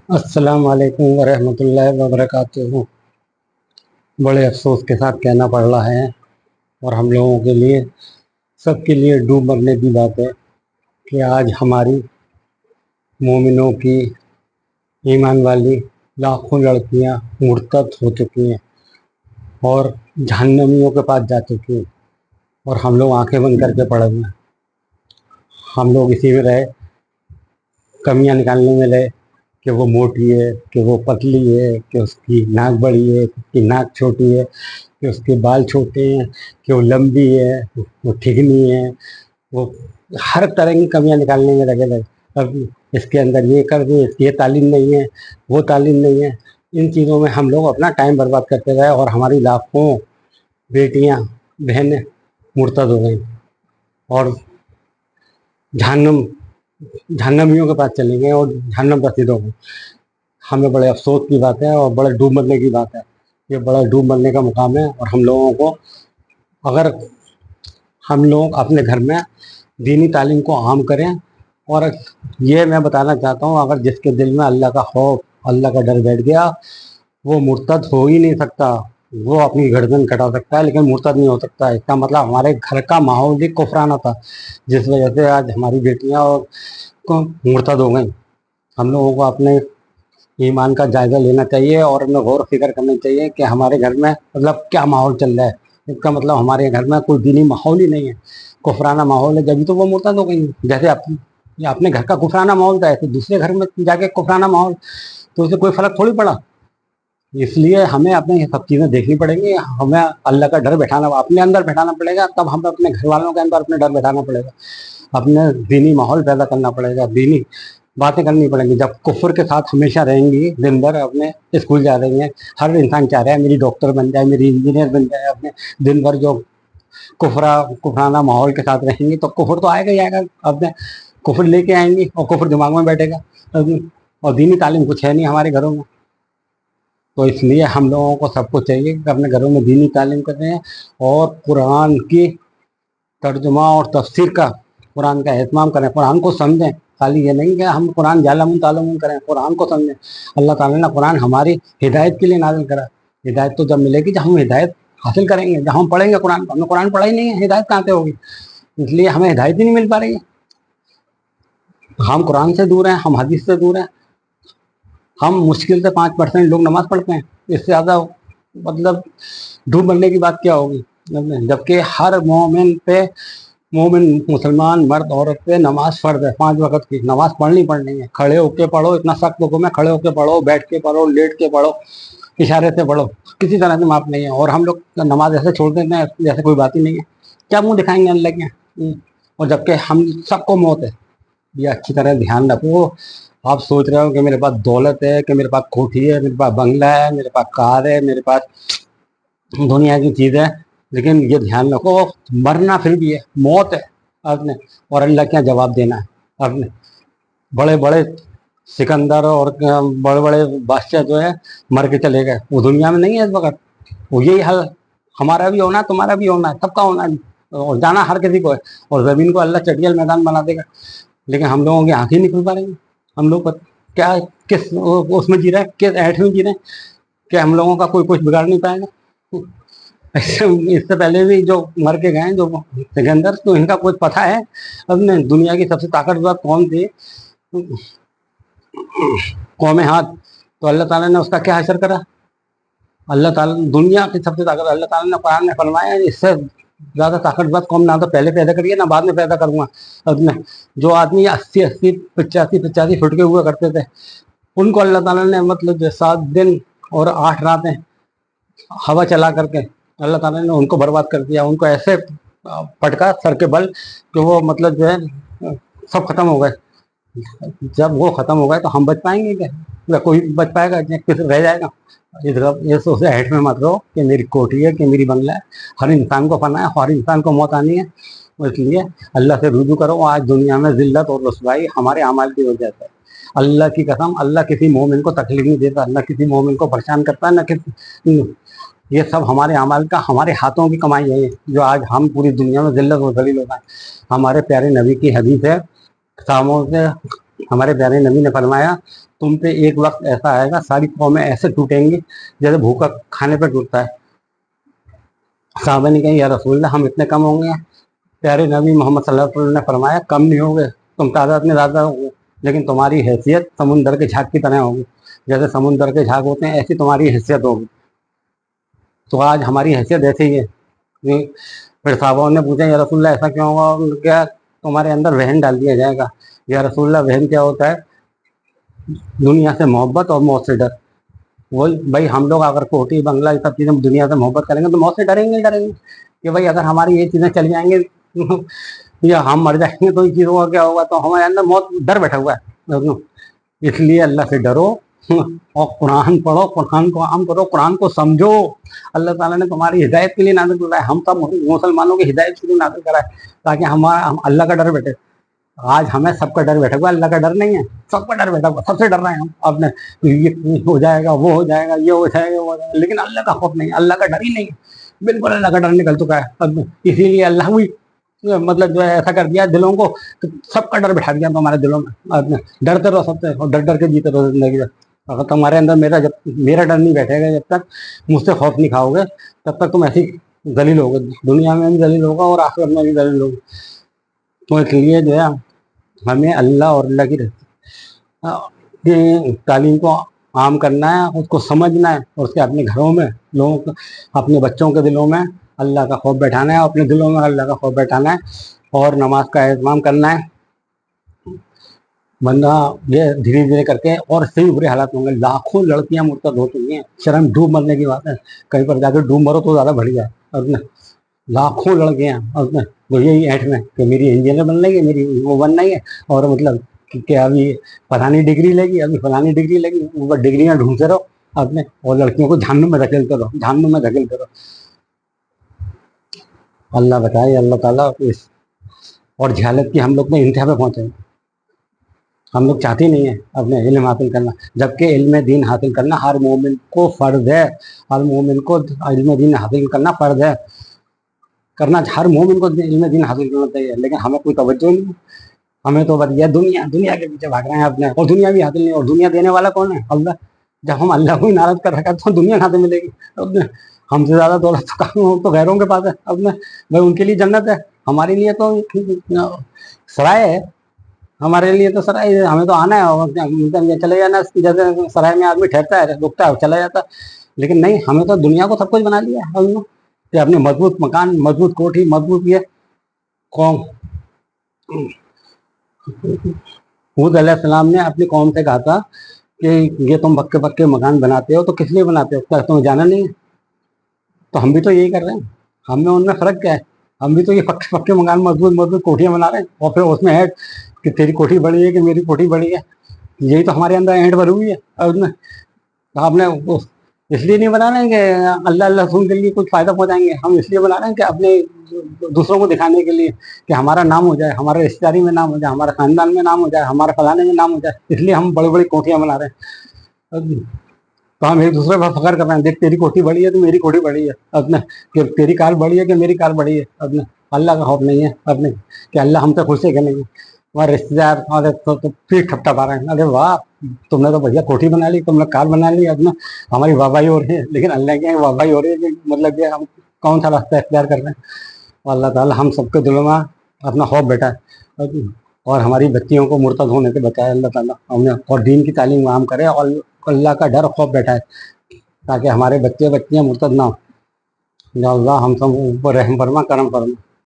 السلام علیکم ورحمۃ اللہ وبرکاتہ۔ بڑے افسوس کے ساتھ کہنا پڑ رہا ہے اور ہم لوگوں کے لیے سب کے لیے ڈوب مرنے کی بات ہے کہ آج ہماری مومنوں کی ایمان والی لاکھوں لڑکیاں مرتد ہو چکی ہیں اور جہنمیوں کے پاس جا چکی ہیں، اور ہم لوگ آنکھیں بند کر کے پڑے ہوئے ہیں۔ ہم لوگ اسی میں رہے، کمیاں نکالنے میں رہے کہ وہ موٹی ہے، کہ وہ پتلی ہے، کہ اس کی ناک بڑی ہے، کہ اس کی ناک چھوٹی ہے، کہ اس کے بال چھوٹے ہیں، کہ وہ لمبی ہے، وہ ٹھگنی ہے، وہ ہر طرح کی کمیاں نکالنے میں لگے رہے۔ اب اس کے اندر یہ کر دیں، اس کی یہ تعلیم نہیں ہے، وہ تعلیم نہیں ہے، ان چیزوں میں ہم لوگ اپنا ٹائم برباد کرتے رہے اور ہماری لاکھوں بیٹیاں بہنیں مرتد ہو گئیں اور جہنمیوں کے پاس چلے گئے اور جہنم رسید ہو گئے۔ ہمیں بڑے افسوس کی بات ہے اور بڑے ڈوب مرنے کی بات ہے، یہ بڑا ڈوب مرنے کا مقام ہے۔ اور ہم لوگوں کو، اگر ہم لوگ اپنے گھر میں دینی تعلیم کو عام کریں، اور یہ میں بتانا چاہتا ہوں، اگر جس کے دل میں اللہ کا خوف، اللہ کا ڈر بیٹھ گیا، وہ مرتد ہو ہی نہیں سکتا۔ وہ اپنی گردن کٹا سکتا ہے لیکن مرتد نہیں ہو سکتا۔ اس کا مطلب ہمارے گھر کا ماحول بھی کفرانہ تھا، جس وجہ سے آج ہماری بیٹیاں مرتد ہو گئیں۔ ہم لوگوں کو اپنے ایمان کا جائزہ لینا چاہیے اور ہمیں غور و فکر کرنا چاہیے کہ ہمارے گھر میں مطلب کیا ماحول چل رہا ہے۔ اس کا مطلب ہمارے گھر میں کوئی دینی ماحول ہی نہیں ہے، کفرانہ ماحول ہے، جبھی تو وہ مرتد ہو گئی۔ جیسے اپنے گھر کا کفرانہ ماحول تھا، ایسے دوسرے گھر میں جا کے کفرانہ ماحول، تو اسے کوئی فرق تھوڑی پڑا۔ اس لیے ہمیں اپنے یہ سب چیزیں دیکھنی پڑیں گی، ہمیں اللہ کا ڈر بٹھانا اپنے اندر بٹھانا پڑے گا، تب ہمیں اپنے گھر والوں کے اندر اپنے ڈر بٹھانا پڑے گا، اپنے دینی ماحول پیدا کرنا پڑے گا، دینی باتیں کرنی پڑیں گی۔ جب کفر کے ساتھ ہمیشہ رہیں گی، دن بھر اپنے اسکول جا رہی ہیں، ہر انسان چاہ رہا ہے میری ڈاکٹر بن جائے، میری انجینئر بن جائے، اپنے دن بھر جو کفرانہ ماحول کے ساتھ رہیں گی تو کفر تو آئے گا ہی آئے گا، اپنے کفر لے کے آئیں گی اور کفر دماغ میں بیٹھے گا، اور دینی تعلیم کچھ ہے نہیں ہمارے گھروں میں۔ تو اس لیے ہم لوگوں کو سب کو چاہیے کہ اپنے گھروں میں دینی تعلیم کریں اور قرآن کی ترجمہ اور تفسیر کا، قرآن کا اہتمام کریں، قرآن کو سمجھیں۔ خالی یہ نہیں کہ ہم قرآن جالمون تعلمون کریں، قرآن کو سمجھیں۔ اللہ تعالیٰ نے قرآن ہماری ہدایت کے لیے نازل کرا۔ ہدایت تو جب ملے گی جب ہم ہدایت حاصل کریں گے، جب ہم پڑھیں گے قرآن کو۔ ہم نے قرآن پڑھا ہی نہیں ہے، ہدایت کہاں سے ہوگی؟ اس لیے ہمیں ہدایت ہی نہیں مل پا رہی ہے۔ ہم قرآن سے دور ہیں، ہم حدیث سے دور ہیں، ہم مشکل سے 5% لوگ نماز پڑھتے ہیں، اس سے زیادہ مطلب ڈوب مرنے کی بات کیا ہوگی؟ جبکہ ہر مومن پہ، مومن مسلمان مرد عورت پہ نماز فرض ہے، 5 وقت کی نماز پڑھنی ہے۔ کھڑے ہو کے پڑھو، اتنا سخت حکم ہے، کھڑے ہو کے پڑھو، بیٹھ کے پڑھو، لیٹ کے پڑھو، اشارے سے پڑھو، کسی طرح سے معاف نہیں ہے۔ اور ہم لوگ نماز ایسے چھوڑ دیتے ہیں جیسے کوئی بات ہی نہیں ہے، کیا منہ دکھائیں گے اللہ کے؟ اور جبکہ ہم سب کو موت ہے۔ یہ اچھی طرح دھیان رکھو۔ آپ سوچ رہے ہو کہ میرے پاس دولت ہے، کہ میرے پاس کوٹھی ہے، میرے پاس بنگلہ ہے، میرے پاس کار ہے، میرے پاس دنیا کی چیز ہے، لیکن یہ دھیان رکھو مرنا پھر بھی ہے، موت ہے آپ نے، اور اللہ کیا جواب دینا ہے آپ نے۔ بڑے بڑے سکندر اور بڑے بڑے بادشاہ جو ہے مر کے چلے گئے، وہ دنیا میں نہیں ہے اس وقت۔ وہ یہی حل ہمارا بھی ہونا ہے، تمہارا بھی ہونا ہے، سب کا ہونا ہے، اور جانا ہر کسی کو ہے، اور زمین کو اللہ چٹیل میدان بنا دے گا۔ لیکن ہم لوگوں کی آنکھیں نہیں کھل پا رہی ہیں۔ ہم لوگ کیا کس اس میں جی رہے ہیں، کس ایٹھ میں جی رہے ہیں کہ ہم لوگوں کا کوئی کچھ بگاڑ نہیں پائے گا۔ اس سے پہلے بھی جو مر کے گئے جو سکندر، تو ان کا کچھ پتہ ہے؟ اب نے دنیا کی سب سے طاقتور قوم تھی قوم ہاتھ، تو اللہ تعالیٰ نے اس کا کیا حشر کرا؟ اللہ تعالیٰ دنیا کی سب سے طاقت، اللہ تعالیٰ نے قرآن میں فرمایا اس سے زیادہ طاقتور قوم نہ تو پہلے پیدا کریے نہ بعد میں پیدا کروں گا۔ اب میں جو آدمی 80 85 فٹ کے ہوا کرتے تھے، ان کو اللہ تعالیٰ نے مطلب 7 دن اور 8 راتیں ہوا چلا کر کے اللہ تعالیٰ نے ان کو برباد کر دیا۔ ان کو ایسے پٹکا سر کے بل کہ وہ مطلب جو ہے سب ختم ہو گئے۔ جب وہ ختم ہو گئے تو ہم بچ پائیں گے کیا؟ کوئی بچ پائے گا؟ کس رہ جائے گا؟ یہ سوچے ہیٹ میں مت رہو کہ میری کوٹھی ہے، کہ میری بنگلہ ہے۔ ہر انسان کو فنا ہے، ہر انسان کو موت آنی ہے، اس لیے اللہ سے رجوع کرو۔ آج دنیا میں ذلت اور رسوائی ہمارے اعمال کی وجہ سے۔ اللہ کی قسم، اللہ کسی مومن کو تکلیف نہیں دیتا، اللہ کسی مومن کو پریشان کرتا ہے، نہ کسی، یہ سب ہمارے اعمال کا، ہمارے ہاتھوں کی کمائی ہے جو آج ہم پوری دنیا میں ذلت و ذلیل ہو گئے۔ ہمارے پیارے نبی کی حدیث ہے، ساموں سے ہمارے پیارے نبی نے فرمایا تم پہ ایک وقت ایسا آئے گا ساری قومیں ایسے ٹوٹیں گی جیسے بھوکا کھانے پہ ٹوٹتا ہے. صحابہ نے کہا یا رسول اللہ ہم اتنے کم ہوں گے؟ پیارے نبی محمد صلی اللہ علیہ وسلم نے فرمایا کم نہیں ہوگے, تم تعداد میں زیادہ ہوگے, لیکن تمہاری حیثیت سمندر کے جھاگ کی طرح ہوگی. جیسے سمندر کے جھاگ ہوتے ہیں ایسی تمہاری حیثیت ہوگی. تو آج ہماری حیثیت ایسی ہی ہے. پھر صحابہ نے پوچھا یا رسول اللہ ایسا کیوں ہوگا؟ کیا تمہارے اندر وہن ڈال دیا جائے گا؟ یا رسول اللہ وہن کیا ہوتا ہے؟ دنیا سے محبت اور موت سے ڈر. وہی بھائی ہم لوگ اگر کوٹھی بنگلہ یہ سب چیزیں دنیا سے محبت کریں گے تو موت سے ڈریں گے ہی ڈریں گے کہ بھائی اگر ہماری یہ چیزیں چل جائیں گے یا ہم مر جائیں گے تو یہ چیزوں کا کیا ہوگا. تو ہمارے اندر موت ڈر بیٹھا ہوا ہے. اس لیے اللہ سے ڈرو اور قرآن پڑھو, قرآن کو عام کرو, قرآن کو سمجھو. اللہ تعالیٰ نے تمہاری ہدایت کے لیے نازل کیا ہے, ہم سب مسلمانوں کی ہدایت کے لیے نازل کرا ہے تاکہ ہم اللہ کا ڈر بیٹھے. آج ہمیں سب کا ڈر بیٹھا ہوا, اللہ کا ڈر نہیں ہے, سب کا ڈر بیٹھا ہوا, سب سے ڈر رہے ہیں ہم. اپنے یہ ہو جائے گا, وہ ہو جائے گا, یہ ہو جائے گا, وہ ہو جائے گا, لیکن اللہ کا خوف نہیں ہے, اللہ کا ڈر ہی نہیں ہے. بالکل اللہ کا ڈر نکل چکا ہے. اسی لیے اللہ بھی مطلب جو ہے ایسا کر دیا دلوں کو, سب کا ڈر بٹھا دیا تمہارے دلوں میں. ڈرتے رہو سب سے, اور ڈر ڈر کے جیتے رہو زندگی. اگر تمہارے اندر میرا ڈر نہیں بیٹھے گا, جب تک مجھ سے خوف نہیں کھاؤ گے, تب تک تم ایسی ذلیل ہوگے, دنیا میں بھی ذلیل ہوگا اور آخرت میں بھی ذلیل ہوگا. تو اس لیے جو ہے ہمیں اللہ اور اللہ کی تعلیم کو عام کرنا ہے, اس کو سمجھنا ہے, اور اس کے اپنے گھروں میں لوگوں کو, اپنے بچوں کے دلوں میں اللہ کا خوف بیٹھانا ہے, اپنے دلوں میں اللہ کا خوف بیٹھانا ہے, اور نماز کا اہتمام کرنا ہے. بندہ یہ دھیرے دھیرے کر کے, اور اس سے بھی برے حالات ہوں گے. لاکھوں لڑکیاں مرتد ہو چکی ہیں, شرم ڈوب مرنے کی بات ہے, کہیں پر جا کے ڈوب مرو تو زیادہ بڑھ جائے. اور لاکھوں لڑکیاں وہ یہی ایٹ میں کہ میری انجینئر بن رہی ہے, میری وہ بن رہی ہے, اور مطلب کہ ابھی فلانی ڈگری لے گی, ابھی فلانی ڈگری لے گی, وہ ڈگریاں ڈھونڈتے رہو اپنے, اور لڑکیوں کو جہنم میں دھکیلتے رہو, جہنم میں دھکیلتے رہو. اللہ بتائے, اللہ تعالیٰ اس اور جہالت کی ہم لوگ نے انتہا پہ پہنچے. ہم لوگ چاہتے نہیں ہیں اپنے علم حاصل کرنا, جبکہ علم دین حاصل کرنا ہر مومن کو فرض ہے. ہر مومن کو علم دین حاصل کرنا فرض ہے, کرنا ہر مومن کو علم دین حاصل کرنا چاہیے. لیکن ہمیں کوئی توجہ نہیں, ہمیں تو بس یہ دنیا کے پیچھے بھاگ رہے ہیں اپنے, اور دنیا بھی حاصل نہیں. اور دنیا دینے والا کون ہے؟ اللہ. جب ہم اللہ کو ہی ناراض کر رکھا تو دنیا کہاں سے ملے گی؟ ہم سے زیادہ دولت تو غیروں کے پاس ہے اپنے, بھائی ان کے لیے جنت ہے, ہمارے لیے تو سرائے ہے. ہمارے لیے تو سرائے, ہمیں تو آنا ہے چلے جانا, جیسے سرائے میں آدمی ٹھہرتا ہے, رکتا ہے, چلا جاتا ہے. لیکن نہیں, ہمیں تو دنیا کو سب کچھ بنا لیا ہے کہ اپنے مضبوط مکان, مضبوط کوٹھی, مضبوط یہ قوم. حود علیہ السلام نے اپنی قوم سے کہا تھا کہ یہ تم پکے پکے مکان بناتے ہو تو کس لیے بناتے ہو, کیا تمہیں جانا نہیں ہے؟ تو ہم بھی تو یہی کر رہے ہیں, ہم میں ان میں فرق کیا ہے؟ ہم بھی تو یہ پکے پکے مکان, مضبوط مضبوط کوٹھیاں بنا رہے ہیں, اور پھر اس میں ہے کہ تیری کوٹھی بڑی ہے کہ میری کوٹھی بڑی ہے. یہی تو ہمارے اندر اینٹ بھری ہوئی ہے. اور اس میں آپ نے اس لیے نہیں بنا رہے ہیں کہ اللہ اللہ رسول کے لیے کچھ فائدہ پہنچائیں گے, ہم اس لیے بنا رہے ہیں کہ اپنے دوسروں کو دکھانے کے لیے کہ ہمارا نام ہو جائے, ہمارے رشتے داری میں نام ہو جائے, ہمارے خاندان میں نام ہو جائے, ہمارے فلانے میں نام ہو جائے. اس لیے ہم بڑی بڑی کوٹھیاں بنا رہے ہیں. تو ہم ایک دوسرے پر فخر کر رہے ہیں, دیکھ تیری کوٹھی بڑی ہے تو میری کوٹھی بڑی ہے اپنے, کہ تیری کار بڑی ہے کہ میری کار بڑی ہے اپنے. اللہ کا خوف نہیں ہے اپنے کہ اللہ ہم سے خوش ہے کہ نہیں. ہمارے رشتے دار تو پھر ٹھپٹا پا رہے ہیں, ارے واہ تم نے تو بھیا کوٹھی بنا لی, تم نے کار بنا لی اپنا, ہماری واہ واہی ہو رہی ہے. لیکن اللہ کی واہ واہی ہو رہی ہے کہ مطلب کہ ہم کون سا راستہ اختیار کر رہے ہیں. اور اللہ تعالیٰ ہم سب کے دلوں میں اپنا خوف بیٹھا ہے, اور ہماری بچیوں کو مرتد ہونے سے بچائے اللہ تعالیٰ ہم نے, اور دین کی تعلیم عام کرے, اور اللہ کا ڈر خوف بیٹھا ہے تاکہ ہمارے بچے بچیاں مرتد نہ ہوں. یا اللہ ہم سب اوپر رحم فرما, کرم فرما.